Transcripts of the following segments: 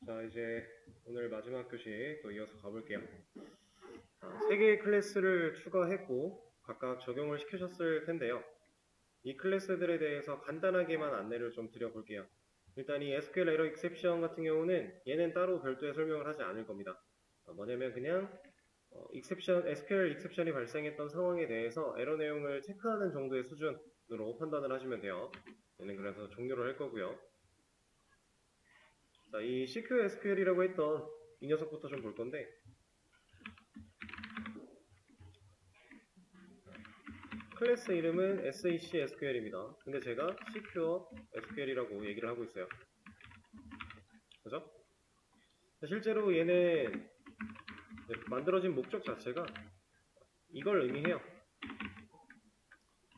자, 이제 오늘 마지막 교시 또 이어서 가볼게요. 3개의 클래스를 추가했고 각각 적용을 시키셨을 텐데요. 이 클래스들에 대해서 간단하게만 안내를 좀 드려볼게요. 일단 이 SQL 에러 익셉션 같은 경우는 얘는 따로 별도의 설명을 하지 않을 겁니다. 뭐냐면 그냥 SQL 익셉션이 발생했던 상황에 대해서 에러 내용을 체크하는 정도의 수준으로 판단을 하시면 돼요. 얘는 그래서 종료를 할 거고요. 자, 이 CQSQL이라고 했던 이 녀석부터 좀 볼 건데, 클래스 이름은 SACSQL입니다. 근데 제가 CQSQL이라고 얘기를 하고 있어요. 그죠? 실제로 얘는 만들어진 목적 자체가 이걸 의미해요.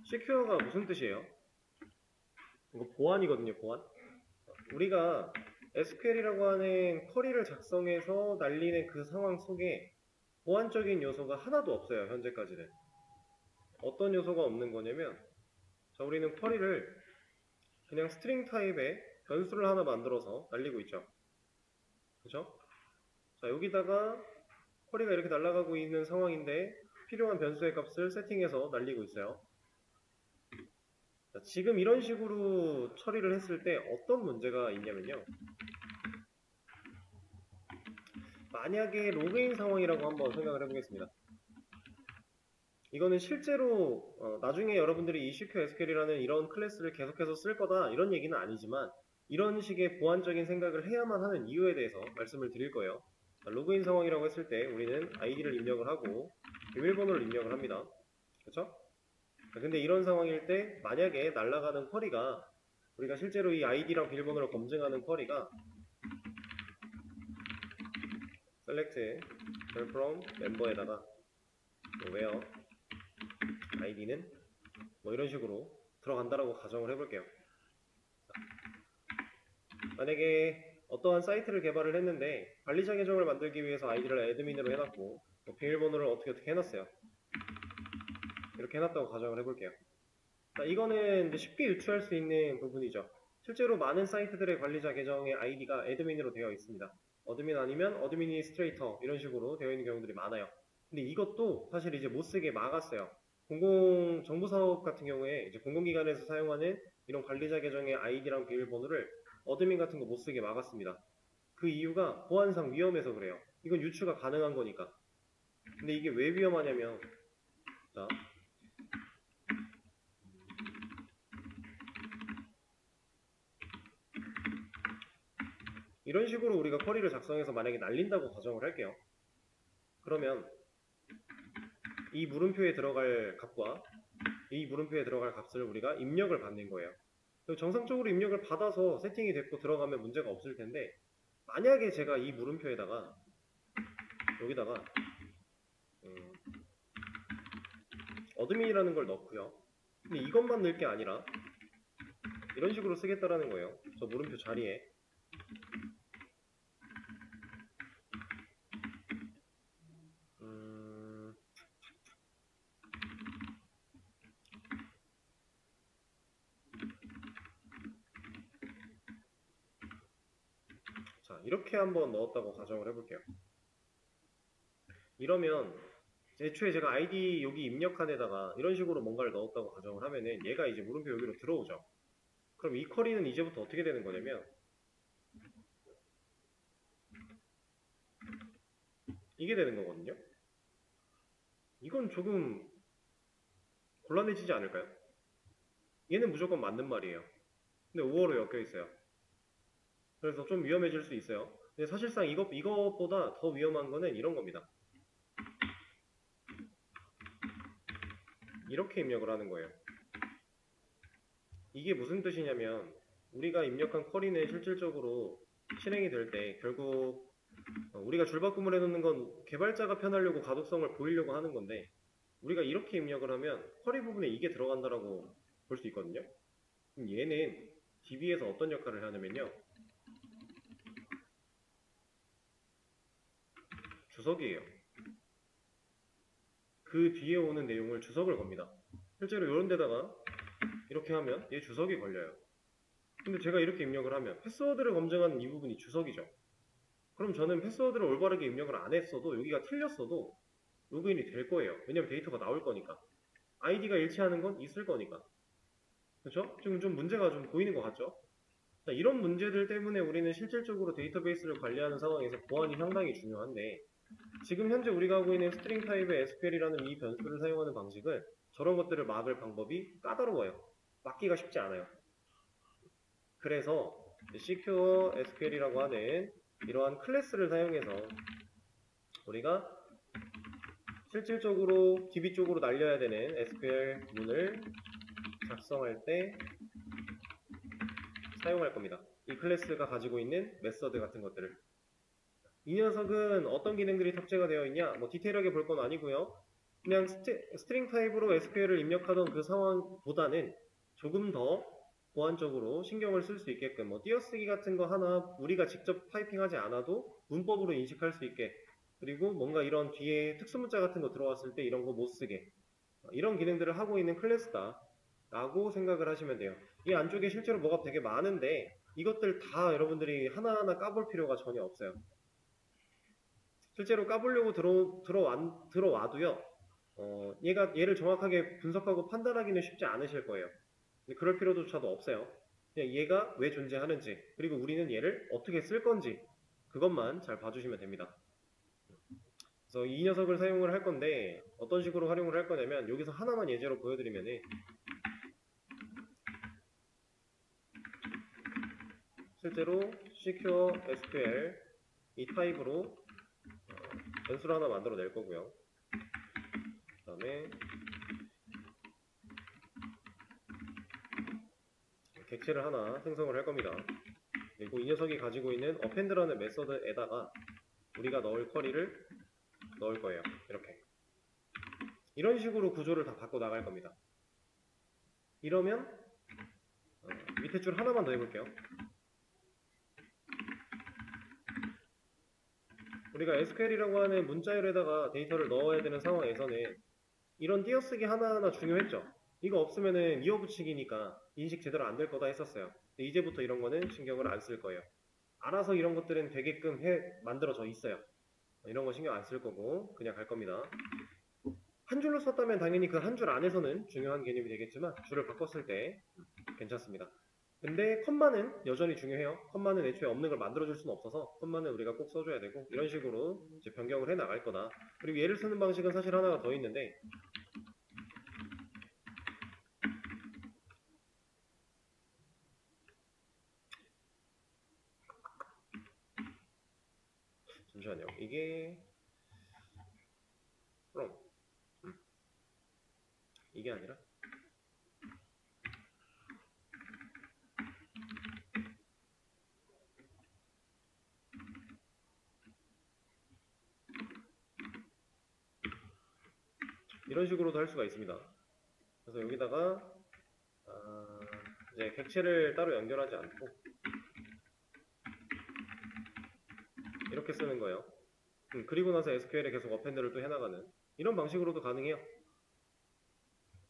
Secure가 무슨 뜻이에요? 이거 보안이거든요, 보안. 우리가 SQL이라고 하는 쿼리를 작성해서 날리는 그 상황 속에 보안적인 요소가 하나도 없어요, 현재까지는. 어떤 요소가 없는 거냐면, 자, 우리는 쿼리를 그냥 스트링 타입의 변수를 하나 만들어서 날리고 있죠. 그죠? 자, 여기다가 쿼리가 이렇게 날아가고 있는 상황인데 필요한 변수의 값을 세팅해서 날리고 있어요. 자, 지금 이런 식으로 처리를 했을 때 어떤 문제가 있냐면요. 만약에 로그인 상황이라고 한번 생각을 해보겠습니다. 이거는 실제로 나중에 여러분들이 이 CQSQL이라는 이런 클래스를 계속해서 쓸 거다 이런 얘기는 아니지만 이런 식의 보안적인 생각을 해야만 하는 이유에 대해서 말씀을 드릴 거예요. 로그인 상황이라고 했을 때 우리는 아이디를 입력을 하고 비밀번호를 입력을 합니다. 그렇죠? 근데 이런 상황일 때 만약에 날아가는 쿼리가 우리가 실제로 이 아이디랑 비밀번호를 검증하는 쿼리가 select from member에다가 where 아이디는 뭐 이런 식으로 들어간다라고 가정을 해볼게요. 만약에 어떠한 사이트를 개발을 했는데 관리자 계정을 만들기 위해서 아이디를 애드민으로 해놨고 뭐 비밀번호를 어떻게 해놨어요. 이렇게 해놨다고 가정을 해볼게요. 자, 이거는 쉽게 유추할 수 있는 부분이죠. 실제로 많은 사이트들의 관리자 계정의 아이디가 애드민으로 되어 있습니다. 어드민 아니면 어드미니스트레이터 이런 식으로 되어 있는 경우들이 많아요. 근데 이것도 사실 이제 못쓰게 막았어요. 정부사업 같은 경우에 이제 공공기관에서 사용하는 이런 관리자 계정의 아이디랑 비밀번호를 어드민 같은 거 못쓰게 막았습니다. 그 이유가 보안상 위험해서 그래요. 이건 유추가 가능한 거니까. 근데 이게 왜 위험하냐면, 자, 이런 식으로 우리가 쿼리를 작성해서 만약에 날린다고 가정을 할게요. 그러면 이 물음표에 들어갈 값과 이 물음표에 들어갈 값을 우리가 입력을 받는 거예요. 정상적으로 입력을 받아서 세팅이 됐고 들어가면 문제가 없을 텐데 만약에 제가 이 물음표에다가 여기다가 어드민이라는 걸 넣고요. 근데 이것만 넣을 게 아니라 이런 식으로 쓰겠다라는 거예요. 저 물음표 자리에 자, 이렇게 한번 넣었다고 가정을 해볼게요. 이러면 애초에 제가 아이디 여기 입력칸에다가 이런 식으로 뭔가를 넣었다고 가정을 하면은 얘가 이제 물음표 여기로 들어오죠. 그럼 이 쿼리는 이제부터 어떻게 되는 거냐면 이게 되는 거거든요. 이건 조금 곤란해지지 않을까요? 얘는 무조건 맞는 말이에요. 근데 5어로 엮여 있어요. 그래서 좀 위험해질 수 있어요. 근데 사실상 이것보다 더 위험한 거는 이런 겁니다. 이렇게 입력을 하는 거예요. 이게 무슨 뜻이냐면 우리가 입력한 쿼리는 실질적으로 실행이 될 때 결국 우리가 줄바꿈을 해놓는 건 개발자가 편하려고 가독성을 보이려고 하는 건데 우리가 이렇게 입력을 하면 쿼리 부분에 이게 들어간다라고 볼 수 있거든요. 그럼 얘는 DB에서 어떤 역할을 하냐면요. 주석이에요. 그 뒤에 오는 내용을 주석을 겁니다. 실제로 이런 데다가 이렇게 하면 얘 주석이 걸려요. 근데 제가 이렇게 입력을 하면 패스워드를 검증하는 이 부분이 주석이죠. 그럼 저는 패스워드를 올바르게 입력을 안 했어도 여기가 틀렸어도 로그인이 될 거예요. 왜냐면 데이터가 나올 거니까. 아이디가 일치하는 건 있을 거니까. 그렇죠? 지금 좀 문제가 좀 보이는 것 같죠? 자, 이런 문제들 때문에 우리는 실질적으로 데이터베이스를 관리하는 상황에서 보안이 상당히 중요한데 지금 현재 우리가 하고 있는 스트링 타입의 SQL이라는 이 변수를 사용하는 방식은 저런 것들을 막을 방법이 까다로워요. 막기가 쉽지 않아요. 그래서 Secure SQL이라고 하는 이러한 클래스를 사용해서 우리가 실질적으로 DB 쪽으로 날려야 되는 SQL 문을 작성할 때 사용할 겁니다. 이 클래스가 가지고 있는 메서드 같은 것들을. 이 녀석은 어떤 기능들이 탑재가 되어 있냐? 뭐 디테일하게 볼 건 아니고요. 그냥 스트링 타입으로 SQL을 입력하던 그 상황보다는 조금 더 보안적으로 신경을 쓸 수 있게끔 뭐 띄어쓰기 같은 거 하나 우리가 직접 타이핑하지 않아도 문법으로 인식할 수 있게, 그리고 뭔가 이런 뒤에 특수문자 같은 거 들어왔을 때 이런 거 못 쓰게, 이런 기능들을 하고 있는 클래스다 라고 생각을 하시면 돼요. 이 안쪽에 실제로 뭐가 되게 많은데 이것들 다 여러분들이 하나하나 까볼 필요가 전혀 없어요. 실제로 까보려고 들어와도요, 얘를 정확하게 분석하고 판단하기는 쉽지 않으실 거예요. 근데 그럴 필요조차도 없어요. 그냥 얘가 왜 존재하는지, 그리고 우리는 얘를 어떻게 쓸 건지, 그것만 잘 봐주시면 됩니다. 그래서 이 녀석을 사용을 할 건데, 어떤 식으로 활용을 할 거냐면, 여기서 하나만 예제로 보여드리면은, 실제로 Secure SQL 이 타입으로 변수를 하나 만들어 낼 거고요. 그 다음에 객체를 하나 생성을 할 겁니다. 그리고 이 녀석이 가지고 있는 append라는 메서드에다가 우리가 넣을 쿼리를 넣을 거예요. 이렇게. 이런 식으로 구조를 다 바꿔 나갈 겁니다. 이러면 밑에 줄 하나만 더 해볼게요. 우리가 SQL이라고 하는 문자열에다가 데이터를 넣어야 되는 상황에서는 이런 띄어쓰기 하나하나 중요했죠. 이거 없으면은 이어붙이기니까 인식 제대로 안 될 거다 했었어요. 근데 이제부터 이런 거는 신경을 안 쓸 거예요. 알아서 이런 것들은 되게끔 만들어져 있어요. 이런 거 신경 안 쓸 거고 그냥 갈 겁니다. 한 줄로 썼다면 당연히 그 한 줄 안에서는 중요한 개념이 되겠지만 줄을 바꿨을 때 괜찮습니다. 근데 컴마는 여전히 중요해요. 컴마는 애초에 없는 걸 만들어줄 수는 없어서 컴마는 우리가 꼭 써줘야 되고, 이런 식으로 이제 변경을 해 나갈 거다. 그리고 얘를 쓰는 방식은 사실 하나가 더 있는데, 잠시만요. 이게 그럼 이게 아니라 이런 식으로도 할 수가 있습니다. 그래서 여기다가 이제 객체를 따로 연결하지 않고 이렇게 쓰는 거예요. 그리고 나서 SQL에 계속 어펜드를 또 해나가는 이런 방식으로도 가능해요.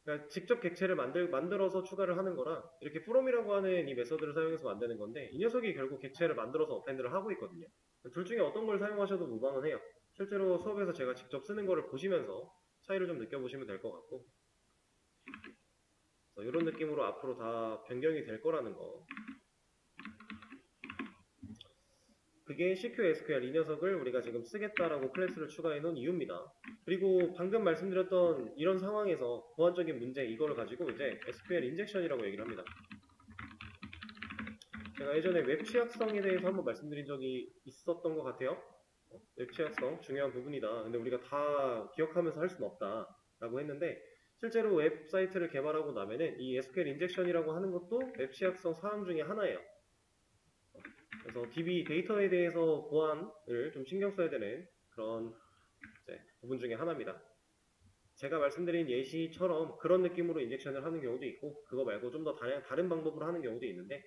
그러니까 직접 객체를 만들어서 추가를 하는 거랑 이렇게 from이라고 하는 이 메서드를 사용해서 만드는 건데, 이 녀석이 결국 객체를 만들어서 어펜드를 하고 있거든요. 둘 중에 어떤 걸 사용하셔도 무방은 해요. 실제로 수업에서 제가 직접 쓰는 거를 보시면서 차이를 좀 느껴보시면 될 것 같고, 이런 느낌으로 앞으로 다 변경이 될 거라는 거. 그게 CQSQL 이 녀석을 우리가 지금 쓰겠다라고 클래스를 추가해 놓은 이유입니다. 그리고 방금 말씀드렸던 이런 상황에서 보안적인 문제 이거를 가지고 이제 SQL 인젝션이라고 얘기를 합니다. 제가 예전에 웹 취약성에 대해서 한번 말씀드린 적이 있었던 것 같아요. 웹 취약성 중요한 부분이다. 근데 우리가 다 기억하면서 할 수는 없다 라고 했는데, 실제로 웹사이트를 개발하고 나면은 이 SQL 인젝션이라고 하는 것도 웹 취약성 사항 중에 하나예요. 그래서 DB 데이터에 대해서 보안을 좀 신경 써야 되는 그런 부분 중에 하나입니다. 제가 말씀드린 예시처럼 그런 느낌으로 인젝션을 하는 경우도 있고, 그거 말고 좀 더 다른 방법으로 하는 경우도 있는데,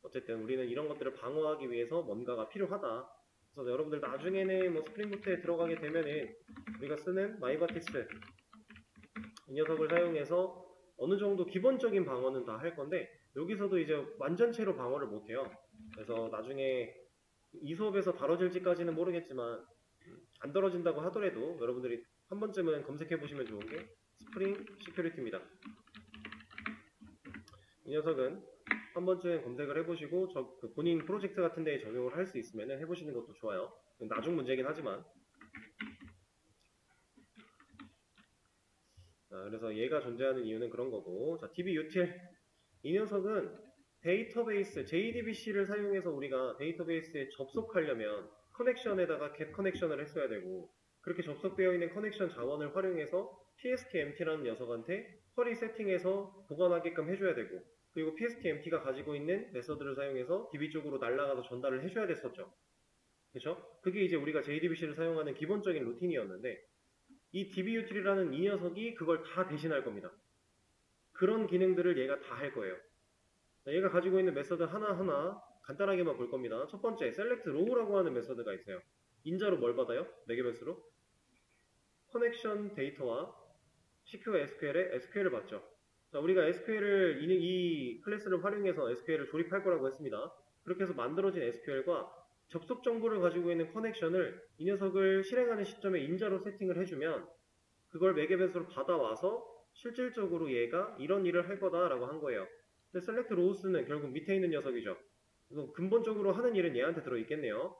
어쨌든 우리는 이런 것들을 방어하기 위해서 뭔가가 필요하다. 그래서 여러분들 나중에는 뭐 스프링부트에 들어가게 되면은 우리가 쓰는 마이바티스 이 녀석을 사용해서 어느 정도 기본적인 방어는 다 할 건데, 여기서도 이제 완전체로 방어를 못해요. 그래서 나중에 이 수업에서 다뤄질지까지는 모르겠지만 안 떨어진다고 하더라도 여러분들이 한 번쯤은 검색해 보시면 좋은 게 스프링 시큐리티입니다. 이 녀석은 한 번쯤 검색을 해보시고 그 본인 프로젝트 같은 데에 적용을 할 수 있으면 해보시는 것도 좋아요. 나중 문제긴 하지만. 그래서 얘가 존재하는 이유는 그런 거고. 자, DBUtil. 이 녀석은 데이터베이스, JDBC를 사용해서 우리가 데이터베이스에 접속하려면 커넥션에다가 get 커넥션을 했어야 되고, 그렇게 접속되어 있는 커넥션 자원을 활용해서 PSTMT라는 녀석한테 쿼리 세팅해서 보관하게끔 해줘야 되고, 그리고 PSTMT가 가지고 있는 메서드를 사용해서 DB 쪽으로 날아가서 전달을 해줘야 됐었죠. 그쵸? 그게 이제 우리가 JDBC를 사용하는 기본적인 루틴이었는데, 이 DBUtil이라는 이 녀석이 그걸 다 대신할 겁니다. 그런 기능들을 얘가 다 할 거예요. 얘가 가지고 있는 메서드 하나하나 간단하게만 볼 겁니다. 첫 번째, select row라고 하는 메서드가 있어요. 인자로 뭘 받아요? 매개변수로? 커넥션 데이터와 CQ SQL에 SQL을 받죠. 자, 우리가 SQL을 이 클래스를 활용해서 SQL을 조립할 거라고 했습니다. 그렇게 해서 만들어진 SQL과 접속 정보를 가지고 있는 커넥션을 이 녀석을 실행하는 시점에 인자로 세팅을 해주면 그걸 매개변수로 받아와서 실질적으로 얘가 이런 일을 할 거다라고 한 거예요. 근데 select rows는 결국 밑에 있는 녀석이죠. 그래서 근본적으로 하는 일은 얘한테 들어있겠네요.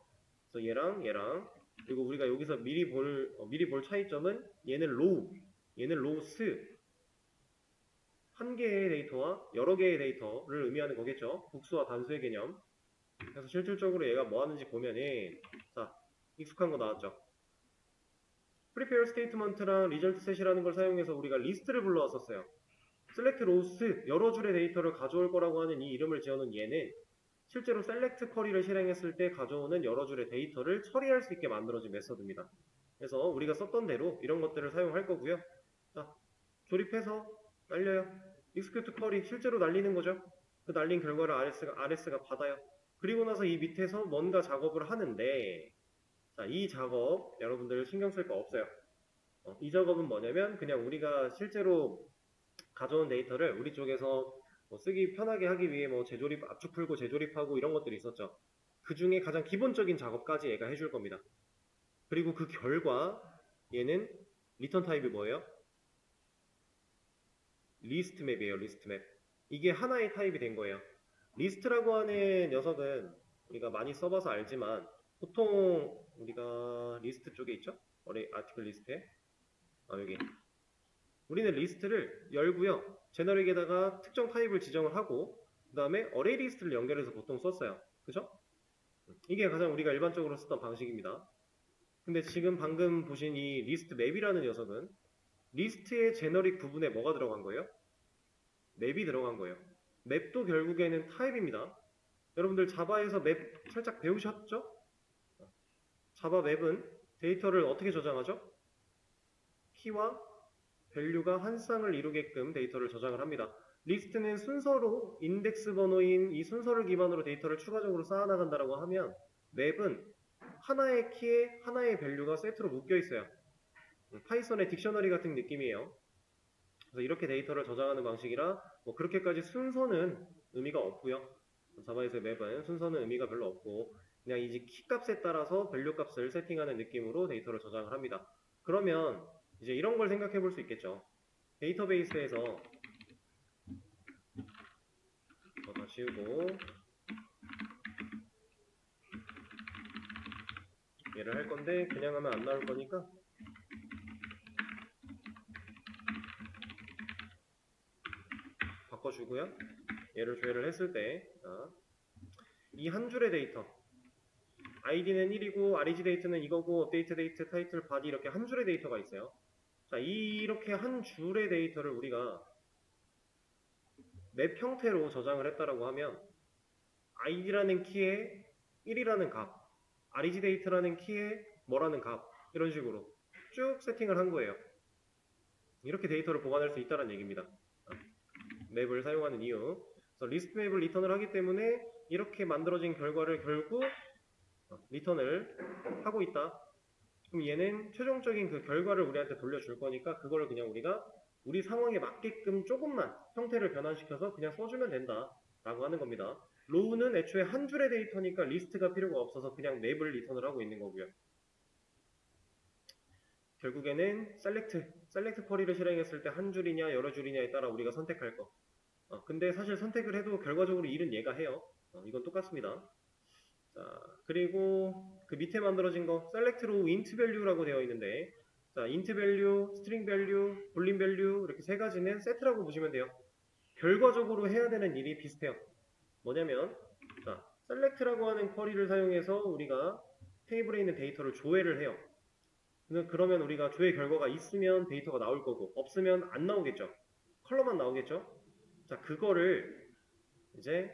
그래서 얘랑 그리고 우리가 여기서 미리 볼 차이점은 얘는 row, 얘는 rows. 한 개의 데이터와 여러 개의 데이터를 의미하는 거겠죠. 복수와 단수의 개념. 그래서 실질적으로 얘가 뭐 하는지 보면은, 자, 익숙한 거 나왔죠. prepare statement랑 result set이라는 걸 사용해서 우리가 리스트를 불러왔었어요. select rows, 여러 줄의 데이터를 가져올 거라고 하는 이 이름을 지어놓은 얘는 실제로 select 쿼리를 실행했을 때 가져오는 여러 줄의 데이터를 처리할 수 있게 만들어진 메서드입니다. 그래서 우리가 썼던 대로 이런 것들을 사용할 거고요. 자, 조립해서 날려요. execute 쿼리 실제로 날리는 거죠. 그 날린 결과를 RS가 받아요. 그리고 나서 이 밑에서 뭔가 작업을 하는데, 자, 이 작업 여러분들 신경 쓸 거 없어요. 이 작업은 뭐냐면 그냥 우리가 실제로 가져온 데이터를 우리 쪽에서 쓰기 편하게 하기 위해 재조립, 압축 풀고 재조립하고 이런 것들이 있었죠. 그 중에 가장 기본적인 작업까지 얘가 해줄 겁니다. 그리고 그 결과 얘는 리턴 타입이 뭐예요? 리스트 맵이에요. 리스트 맵. 이게 하나의 타입이 된 거예요. 리스트라고 하는 녀석은 우리가 많이 써봐서 알지만 보통 우리가 리스트 쪽에 있죠? 아티클 리스트에 여기 우리는 리스트를 열고요. 제너릭에다가 특정 타입을 지정을 하고 그 다음에 어레이 리스트를 연결해서 보통 썼어요. 그죠? 이게 가장 우리가 일반적으로 쓰던 방식입니다. 근데 지금 방금 보신 이 리스트 맵이라는 녀석은 리스트의 제너릭 부분에 뭐가 들어간 거예요? 맵이 들어간 거예요. 맵도 결국에는 타입입니다. 여러분들 자바에서 맵 살짝 배우셨죠? 자바 맵은 데이터를 어떻게 저장하죠? 키와 밸류가 한 쌍을 이루게끔 데이터를 저장을 합니다. 리스트는 순서로 인덱스 번호인 이 순서를 기반으로 데이터를 추가적으로 쌓아나간다고 하면 맵은 하나의 키에 하나의 밸류가 세트로 묶여 있어요. 파이썬의 딕셔너리 같은 느낌이에요. 그래서 이렇게 데이터를 저장하는 방식이라 그렇게까지 순서는 의미가 없고요. 자바에서의 맵은 순서는 의미가 별로 없고 그냥 이제 키 값에 따라서 밸류 값을 세팅하는 느낌으로 데이터를 저장을 합니다. 그러면 이제 이런 걸 생각해 볼 수 있겠죠. 데이터베이스에서 다 지우고 얘를 할 건데 그냥 하면 안 나올 거니까 바꿔주고요. 얘를 조회를 했을 때 이 한 줄의 데이터 id는 1이고 REG 데이터는 이거고 업데이트 데이트 타이틀 바디 이렇게 한 줄의 데이터가 있어요. 자, 이렇게 한 줄의 데이터를 우리가 맵 형태로 저장을 했다라고 하면 id라는 키에 1이라는 값, REG 데이터라는 키에 뭐라는 값 이런 식으로 쭉 세팅을 한 거예요. 이렇게 데이터를 보관할 수 있다는 얘기입니다. 맵을 사용하는 이유. 그래서 리스트 맵을 리턴을 하기 때문에 이렇게 만들어진 결과를 결국 리턴을 하고 있다. 그럼 얘는 최종적인 그 결과를 우리한테 돌려줄 거니까 그거를 그냥 우리가 우리 상황에 맞게끔 조금만 형태를 변환시켜서 그냥 써주면 된다 라고 하는 겁니다. row는 애초에 한 줄의 데이터니까 리스트가 필요가 없어서 그냥 맵을 리턴을 하고 있는 거고요. 결국에는 select 쿼리를 실행했을 때 한 줄이냐 여러 줄이냐에 따라 우리가 선택할 거. 근데 사실 선택을 해도 결과적으로 일은 얘가 해요. 이건 똑같습니다. 자, 그리고 그 밑에 만들어진 거 select row int value라고 되어 있는데, 자, int value, string value, boolean value 이렇게 세 가지는 set라고 보시면 돼요. 결과적으로 해야 되는 일이 비슷해요. 뭐냐면, 자, select라고 하는 쿼리를 사용해서 우리가 테이블에 있는 데이터를 조회를 해요. 그러면 우리가 조회 결과가 있으면 데이터가 나올 거고 없으면 안 나오겠죠. 컬러만 나오겠죠. 자, 그거를 이제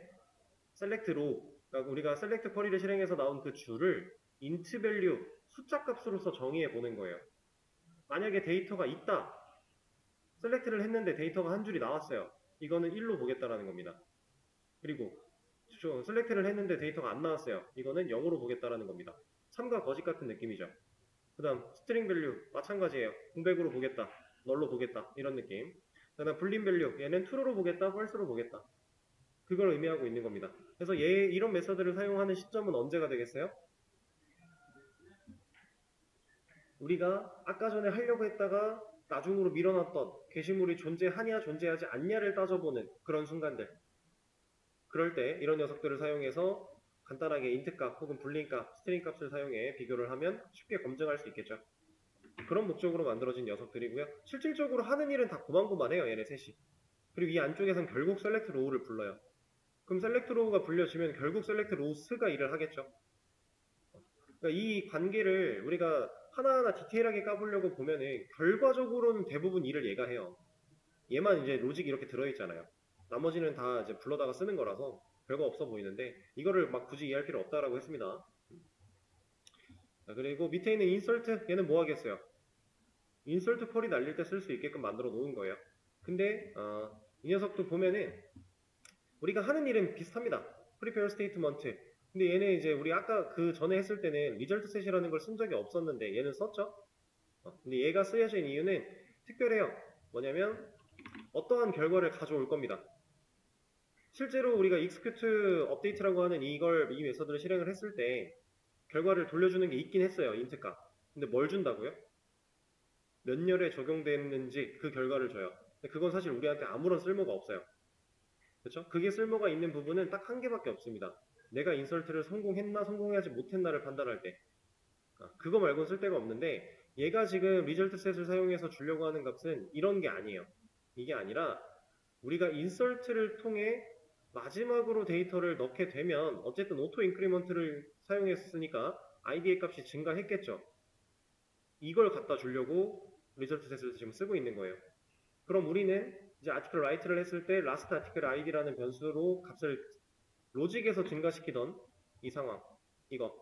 select row, 그러니까 우리가 select 쿼리를 실행해서 나온 그 줄을 int value, 숫자 값으로서 정의해 보는 거예요. 만약에 데이터가 있다, select를 했는데 데이터가 한 줄이 나왔어요. 이거는 1로 보겠다라는 겁니다. 그리고 select를 했는데 데이터가 안 나왔어요. 이거는 0으로 보겠다라는 겁니다. 참과 거짓 같은 느낌이죠. 그 다음 string value 마찬가지예요. 공백으로 보겠다, 널로 보겠다 이런 느낌. 그 다음 boolean value, 얘는 true로 보겠다, false로 보겠다. 그걸 의미하고 있는 겁니다. 그래서 이런 메서드를 사용하는 시점은 언제가 되겠어요? 우리가 아까 전에 하려고 했다가 나중으로 밀어놨던 게시물이 존재하냐 존재하지 않냐를 따져보는 그런 순간들. 그럴 때 이런 녀석들을 사용해서 간단하게 int 값 혹은 boolean 값, string 값을 사용해 비교를 하면 쉽게 검증할 수 있겠죠. 그런 목적으로 만들어진 녀석들이고요. 실질적으로 하는 일은 다 고만고만해요. 얘네 셋이. 그리고 이 안쪽에선 결국 select row를 불러요. 그럼 select row가 불려지면 결국 select rows가 일을 하겠죠. 그러니까 이 관계를 우리가 하나하나 디테일하게 까보려고 보면은 결과적으로는 대부분 일을 얘가 해요. 얘만 이제 로직이 이렇게 들어있잖아요. 나머지는 다 이제 불러다가 쓰는 거라서 별거 없어 보이는데 이거를 막 굳이 이해할 필요 없다라고 했습니다. 자, 그리고 밑에 있는 insert, 얘는 뭐 하겠어요? insert 쿼리 날릴 때 쓸 수 있게끔 만들어 놓은 거예요. 근데 이 녀석도 보면은 우리가 하는 일은 비슷합니다. prepare statement. 근데 얘는 이제 우리 아까 그 전에 했을 때는 result set이라는 걸 쓴 적이 없었는데 얘는 썼죠. 근데 얘가 쓰여진 이유는 특별해요. 뭐냐면 어떠한 결과를 가져올 겁니다. 실제로 우리가 execute update라고 하는 이 메서드를 실행을 했을 때 결과를 돌려주는 게 있긴 했어요. int가. 근데 뭘 준다고요? 몇 열에 적용됐는지 그 결과를 줘요. 근데 그건 사실 우리한테 아무런 쓸모가 없어요. 그렇죠? 그게 쓸모가 있는 부분은 딱 한 개밖에 없습니다. 내가 인설트를 성공했나 성공하지 못했나를 판단할 때. 그거 말고는 쓸데가 없는데 얘가 지금 리절트 셋을 사용해서 주려고 하는 값은 이런 게 아니에요. 이게 아니라 우리가 인설트를 통해 마지막으로 데이터를 넣게 되면 어쨌든 오토 인크리먼트를 사용했으니까 id의 값이 증가했겠죠. 이걸 갖다 주려고 리절트 셋을 지금 쓰고 있는 거예요. 그럼 우리는 이제 아티클 라이트를 했을 때 last article id라는 변수로 값을 로직에서 증가시키던 이 상황, 이거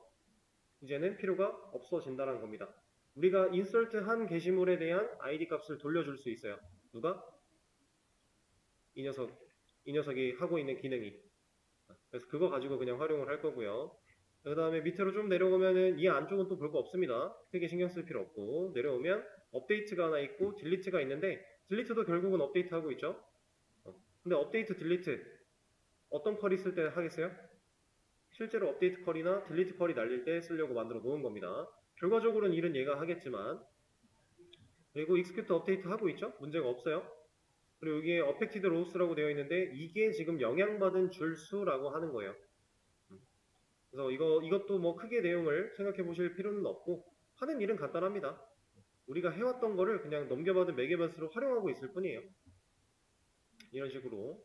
이제는 필요가 없어진다는 겁니다. 우리가 insert 한 게시물에 대한 id 값을 돌려줄 수 있어요. 누가? 이 녀석이 하고 있는 기능이. 그래서 그거 가지고 그냥 활용을 할 거고요. 그 다음에 밑으로 좀 내려오면은 이 안쪽은 또 별거 없습니다. 크게 신경 쓸 필요 없고 내려오면 업데이트가 하나 있고 딜리트가 있는데 딜리트도 결국은 업데이트 하고 있죠. 근데 업데이트, 딜리트 어떤 쿼리 쓸 때 하겠어요? 실제로 업데이트 쿼리나 딜리트 쿼리 날릴 때 쓰려고 만들어 놓은 겁니다. 결과적으로는 일은 얘가 하겠지만 그리고 execute 업데이트 하고 있죠? 문제가 없어요. 그리고 여기에 affected rows라고 되어 있는데 이게 지금 영향받은 줄 수라고 하는 거예요. 그래서 이것도 뭐 크게 내용을 생각해 보실 필요는 없고 하는 일은 간단합니다. 우리가 해왔던 거를 그냥 넘겨받은 매개변수로 활용하고 있을 뿐이에요. 이런 식으로.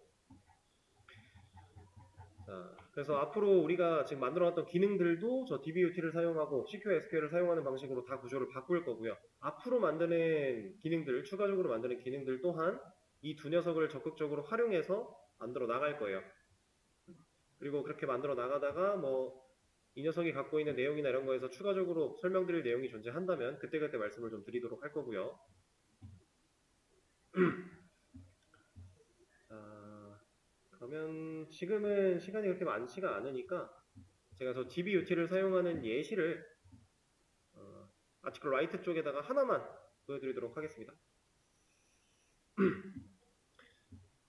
자, 그래서 앞으로 우리가 지금 만들어놨던 기능들도 저 DBUT를 사용하고 CQ, SQL을 사용하는 방식으로 다 구조를 바꿀 거고요. 앞으로 만드는 기능들, 추가적으로 만드는 기능들 또한 이 두 녀석을 적극적으로 활용해서 만들어 나갈 거예요. 그리고 그렇게 만들어 나가다가 뭐 이 녀석이 갖고 있는 내용이나 이런 거에서 추가적으로 설명드릴 내용이 존재한다면 그때그때 말씀을 좀 드리도록 할 거고요. 자, 그러면 지금은 시간이 그렇게 많지가 않으니까 제가 저 DBUT를 사용하는 예시를 아티클 라이트 쪽에다가 하나만 보여드리도록 하겠습니다.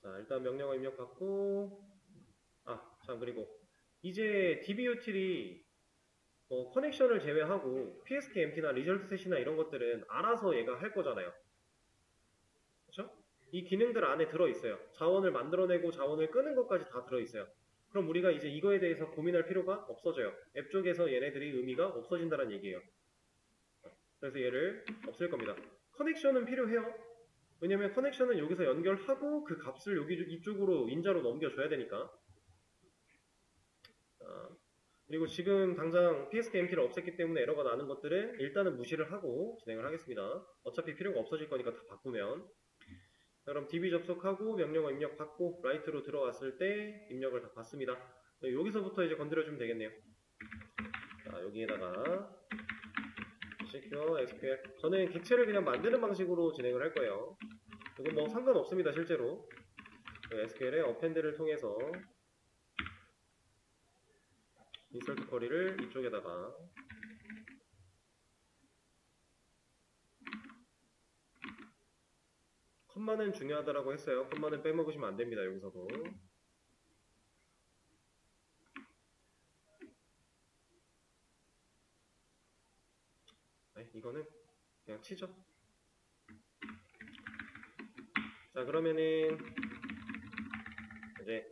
자, 일단 명령어 입력받고 자, 그리고 이제 DBUtil이 커넥션을 제외하고 PSKempty나 리절트셋이나 이런 것들은 알아서 얘가 할 거잖아요. 그렇죠? 이 기능들 안에 들어있어요. 자원을 만들어내고 자원을 끄는 것까지 다 들어있어요. 그럼 우리가 이제 이거에 대해서 고민할 필요가 없어져요. 앱 쪽에서 얘네들이 의미가 없어진다는 얘기예요. 그래서 얘를 없앨 겁니다. 커넥션은 필요해요. 왜냐면 커넥션은 여기서 연결하고 그 값을 여기 이쪽으로 인자로 넘겨줘야 되니까. 그리고 지금 당장 PSKempty를 없앴기 때문에 에러가 나는 것들은 일단은 무시를 하고 진행을 하겠습니다. 어차피 필요가 없어질 거니까 다 바꾸면. 그럼 DB 접속하고 명령어 입력 받고 라이트로 들어왔을 때 입력을 다 받습니다. 여기서부터 이제 건드려주면 되겠네요. 자, 여기에다가 secure SQL. 저는 객체를 그냥 만드는 방식으로 진행을 할 거예요. 이건 뭐 상관없습니다, 실제로. SQL의 append를 통해서 insert query를 이쪽에다가 컴마는 중요하다라고 했어요. 컴마는 빼먹으시면 안 됩니다, 여기서도. 네, 이거는 그냥 치죠. 자, 그러면은 이제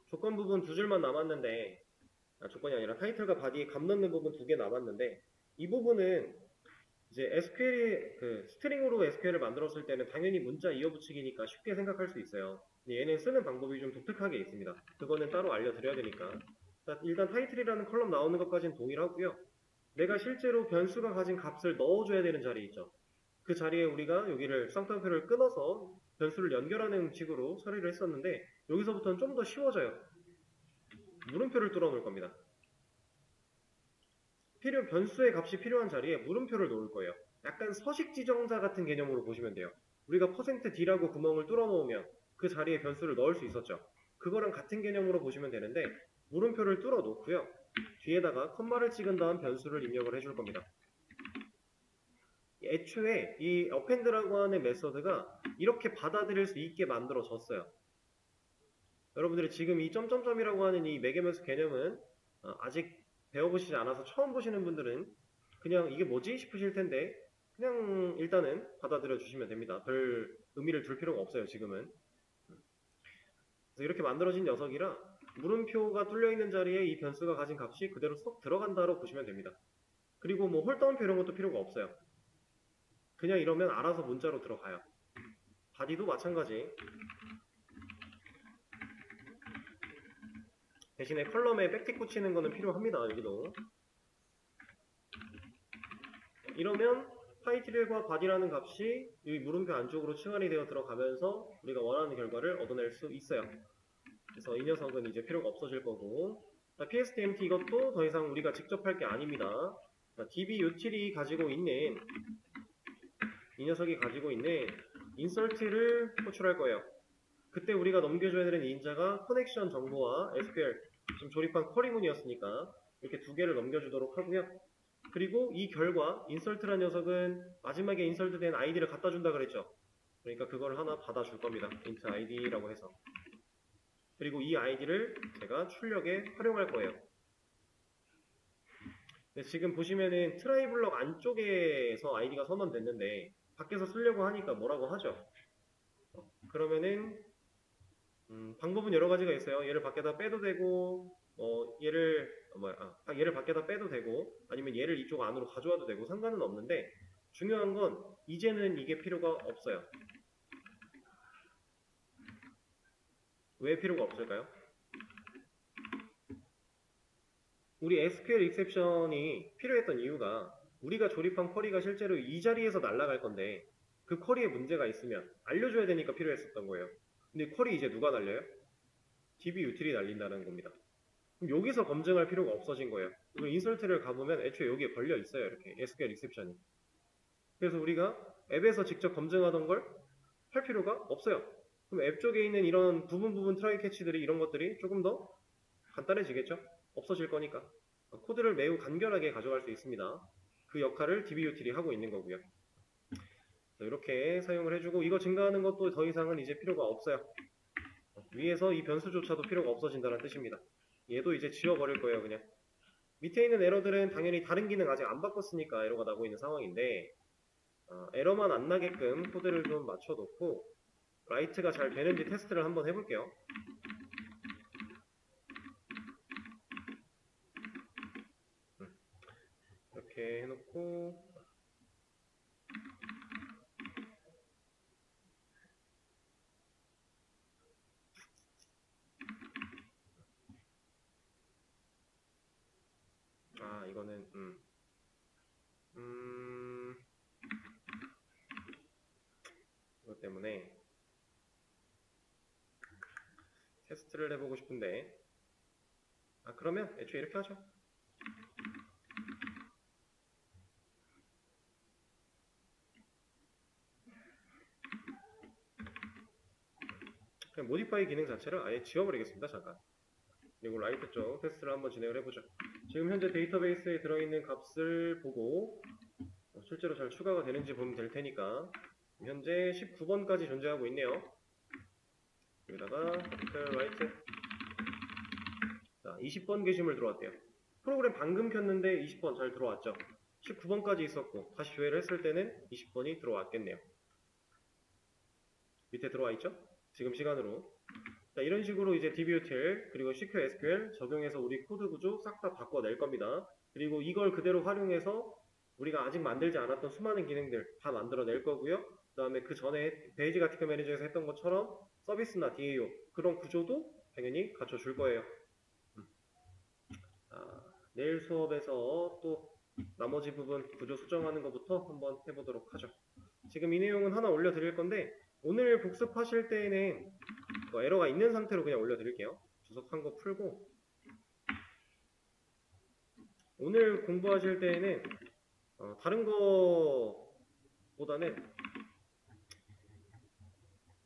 조건 부분 두 줄만 남았는데, 조건이 아니라 타이틀과 바디에 값 넣는 부분 두 개 남았는데, 이 부분은 이제 SQL이 스트링으로 SQL을 만들었을 때는 당연히 문자 이어붙이기니까 쉽게 생각할 수 있어요. 근데 얘는 쓰는 방법이 좀 독특하게 있습니다. 그거는 따로 알려드려야 되니까. 자, 일단 타이틀이라는 컬럼 나오는 것까지는 동일하고요. 내가 실제로 변수가 가진 값을 넣어줘야 되는 자리 있죠. 그 자리에 우리가 여기를 쌍따옴표를 끊어서 변수를 연결하는 식으로 처리를 했었는데 여기서부터는 좀 더 쉬워져요. 물음표를 뚫어 놓을 겁니다. 변수의 값이 필요한 자리에 물음표를 놓을 거예요. 약간 서식 지정자 같은 개념으로 보시면 돼요. 우리가 %d라고 구멍을 뚫어 놓으면 그 자리에 변수를 넣을 수 있었죠. 그거랑 같은 개념으로 보시면 되는데 물음표를 뚫어 놓고요. 뒤에다가 컴마를 찍은 다음 변수를 입력을 해줄 겁니다. 애초에 이 append라고 하는 메서드가 이렇게 받아들일 수 있게 만들어졌어요. 여러분들이 지금 이 점점점이라고 하는 이 매개변수 개념은 아직 배워보시지 않아서 처음 보시는 분들은 그냥 이게 뭐지 싶으실 텐데 그냥 일단은 받아들여 주시면 됩니다. 별 의미를 둘 필요가 없어요, 지금은. 그래서 이렇게 만들어진 녀석이라 물음표가 뚫려있는 자리에 이 변수가 가진 값이 그대로 쏙 들어간다로 보시면 됩니다. 그리고 뭐 홀다운표 이런 것도 필요가 없어요. 그냥 이러면 알아서 문자로 들어가요. 바디도 마찬가지. 대신에 컬럼에 백틱 붙이는 거는 필요합니다. 여기도. 이러면 타이틀과 바디라는 값이 이 물음표 안쪽으로 층환이 되어 들어가면서 우리가 원하는 결과를 얻어낼 수 있어요. 그래서 이 녀석은 이제 필요가 없어질 거고, PSKempty 이것도 더 이상 우리가 직접 할 게 아닙니다. DBUtil이 가지고 있는 이 녀석이 가지고 있는 insert를 호출할 거예요. 그때 우리가 넘겨줘야 되는 인자가 커넥션 정보와 SQL, 지금 조립한 쿼리문이었으니까 이렇게 두 개를 넘겨주도록 하고요. 그리고 이 결과 insert라는 녀석은 마지막에 insert된 id를 갖다 준다 그랬죠. 그러니까 그걸 하나 받아줄 겁니다. int id라고 해서. 그리고 이 id를 제가 출력에 활용할 거예요. 지금 보시면은 트라이 블럭 안쪽에서 id가 선언됐는데 밖에서 쓰려고 하니까 뭐라고 하죠. 그러면은 방법은 여러 가지가 있어요. 얘를 밖에다 빼도 되고, 얘를 밖에다 빼도 되고, 아니면 얘를 이쪽 안으로 가져와도 되고, 상관은 없는데, 중요한 건, 이제는 이게 필요가 없어요. 왜 필요가 없을까요? 우리 SQL exception이 필요했던 이유가, 우리가 조립한 쿼리가 실제로 이 자리에서 날아갈 건데, 그 쿼리에 문제가 있으면 알려줘야 되니까 필요했었던 거예요. 근데 쿼리 이제 누가 날려요? DBUtil이 날린다는 겁니다. 그럼 여기서 검증할 필요가 없어진 거예요. 인설트를 가보면 애초에 여기에 걸려 있어요. 이렇게 SQL exception이. 그래서 우리가 앱에서 직접 검증하던 걸 할 필요가 없어요. 그럼 앱 쪽에 있는 이런 부분 트라이 캐치들이 이런 것들이 조금 더 간단해지겠죠? 없어질 거니까. 코드를 매우 간결하게 가져갈 수 있습니다. 그 역할을 DBUtil이 하고 있는 거고요. 이렇게 사용을 해주고 이거 증가하는 것도 더 이상은 이제 필요가 없어요. 위에서 이 변수조차도 필요가 없어진다는 뜻입니다. 얘도 이제 지워버릴 거예요, 그냥. 밑에 있는 에러들은 당연히 다른 기능 아직 안 바꿨으니까 에러가 나고 있는 상황인데, 에러만 안 나게끔 코드를 좀 맞춰놓고 라이트가 잘 되는지 테스트를 한번 해볼게요. 이렇게 해놓고 이거는 이것 때문에 테스트를 해보고 싶은데, 그러면 애초에 이렇게 하죠. 그냥 모디파이 기능 자체를 아예 지워버리겠습니다. 잠깐. 그리고 라이트 쪽 테스트를 한번 진행을 해보죠. 지금 현재 데이터베이스에 들어있는 값을 보고 실제로 잘 추가가 되는지 보면 될 테니까, 현재 19번까지 존재하고 있네요. 여기다가 카피탈 라이트. 자, 20번 게시물 들어왔대요. 프로그램 방금 켰는데 20번 잘 들어왔죠. 19번까지 있었고 다시 조회를 했을 때는 20번이 들어왔겠네요. 밑에 들어와 있죠? 지금 시간으로. 자, 이런 식으로 이제 DBUtil 그리고 CQ SQL 적용해서 우리 코드 구조 싹 다 바꿔낼 겁니다. 그리고 이걸 그대로 활용해서 우리가 아직 만들지 않았던 수많은 기능들 다 만들어낼 거고요. 그 다음에 그 전에 베이직 아티클 매니저에서 했던 것처럼 서비스나 DAO 그런 구조도 당연히 갖춰줄 거예요. 내일 수업에서 또 나머지 부분 구조 수정하는 것부터 한번 해보도록 하죠. 지금 이 내용은 하나 올려드릴 건데, 오늘 복습하실 때에는 에러가 있는 상태로 그냥 올려드릴게요. 주석한 거 풀고, 오늘 공부하실 때에는 다른 거보다는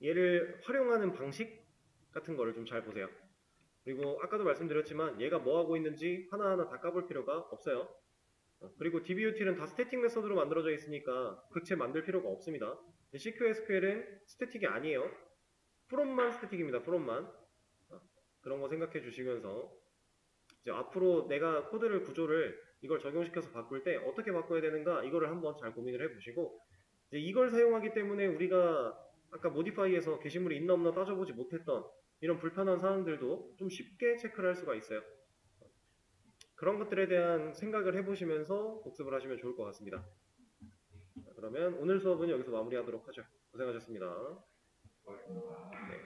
얘를 활용하는 방식 같은 거를 좀 잘 보세요. 그리고 아까도 말씀드렸지만 얘가 뭐 하고 있는지 하나하나 다 까볼 필요가 없어요. 그리고 DBUtil은 다 스태틱 메서드로 만들어져 있으니까 극체 만들 필요가 없습니다. CQ SQL은 스태틱이 아니에요. 프롬만 스태틱입니다. 프롬만. 그런 거 생각해 주시면서 이제 앞으로 내가 코드를 구조를 이걸 적용시켜서 바꿀 때 어떻게 바꿔야 되는가, 이거를 한번 잘 고민을 해 보시고, 이제 이걸 사용하기 때문에 우리가 아까 모디파이에서 게시물이 있나 없나 따져보지 못했던 이런 불편한 사항들도 좀 쉽게 체크를 할 수가 있어요. 그런 것들에 대한 생각을 해보시면서 복습을 하시면 좋을 것 같습니다. 그러면 오늘 수업은 여기서 마무리하도록 하죠. 고생하셨습니다. 네.